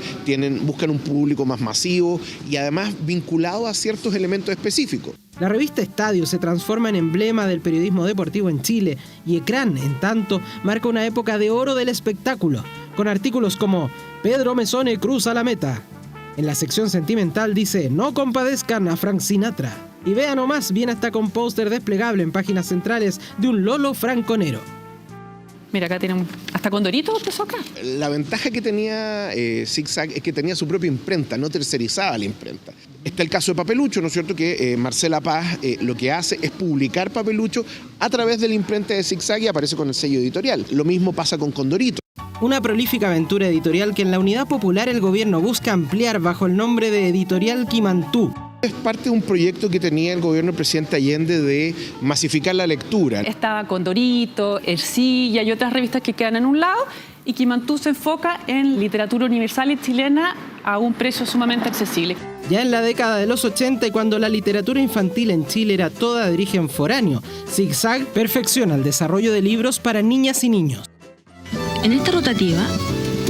buscan un público más masivo y además vinculado a ciertos elementos específicos. La revista Estadio se transforma en emblema del periodismo deportivo en Chile y Ecrán, en tanto, marca una época de oro del espectáculo, con artículos como Pedro Mesone cruza la meta. En la sección sentimental dice, no compadezcan a Frank Sinatra. Y vea nomás, viene hasta con póster desplegable en páginas centrales de un Lolo franconero. Mira, acá tienen hasta Condorito empezó acá. La ventaja que tenía Zigzag es que tenía su propia imprenta, no tercerizaba la imprenta. Está el caso de Papelucho, ¿no es cierto? Que Marcela Paz lo que hace es publicar Papelucho a través de la imprenta de Zigzag y aparece con el sello editorial. Lo mismo pasa con Condorito. Una prolífica aventura editorial que en la Unidad Popular el gobierno busca ampliar bajo el nombre de Editorial Quimantú. Es parte de un proyecto que tenía el gobierno del presidente Allende de masificar la lectura. Estaba Condorito, Ercilla y otras revistas que quedan en un lado, y Quimantú se enfoca en literatura universal y chilena a un precio sumamente accesible. Ya en la década de los 80 y cuando la literatura infantil en Chile era toda de origen foráneo, Zigzag perfecciona el desarrollo de libros para niñas y niños. En esta rotativa,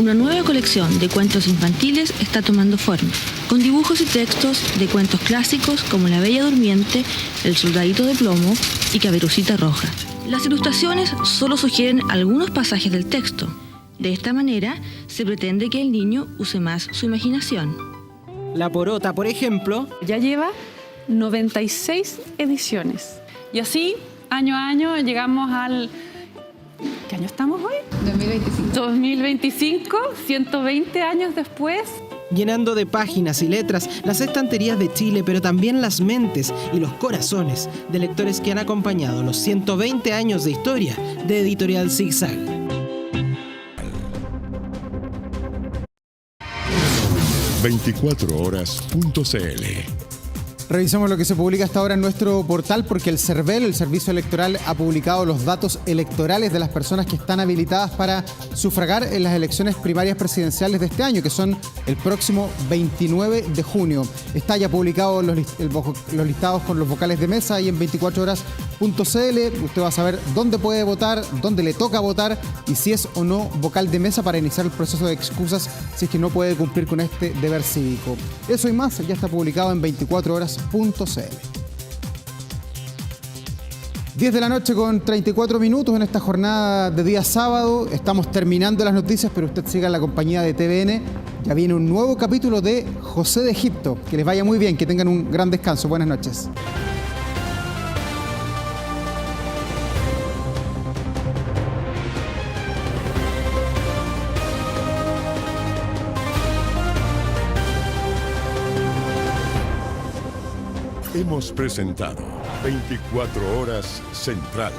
una nueva colección de cuentos infantiles está tomando forma, con dibujos y textos de cuentos clásicos como La Bella Durmiente, El Soldadito de Plomo y Caperucita Roja. Las ilustraciones solo sugieren algunos pasajes del texto. De esta manera, se pretende que el niño use más su imaginación. La Porota, por ejemplo, ya lleva 96 ediciones. Y así, año a año, llegamos al... ¿Qué año estamos hoy? 2025. 2025, 120 años después. Llenando de páginas y letras las estanterías de Chile, pero también las mentes y los corazones de lectores que han acompañado los 120 años de historia de Editorial Zigzag. ...24horas.cl. Revisamos lo que se publica hasta ahora en nuestro portal porque el CERVEL, el Servicio Electoral, ha publicado los datos electorales de las personas que están habilitadas para sufragar en las elecciones primarias presidenciales de este año, que son el próximo 29 de junio. Está ya publicado los listados con los vocales de mesa y en 24horas.cl usted va a saber dónde puede votar, dónde le toca votar y si es o no vocal de mesa para iniciar el proceso de excusas si es que no puede cumplir con este deber cívico. Eso y más ya está publicado en 24horas.cl. 10 de la noche con 34 minutos en esta jornada de día sábado. Estamos terminando las noticias, pero usted siga en la compañía de TVN. Ya viene un nuevo capítulo de José de Egipto. Que les vaya muy bien, que tengan un gran descanso. Buenas noches. Hemos presentado 24 Horas Central.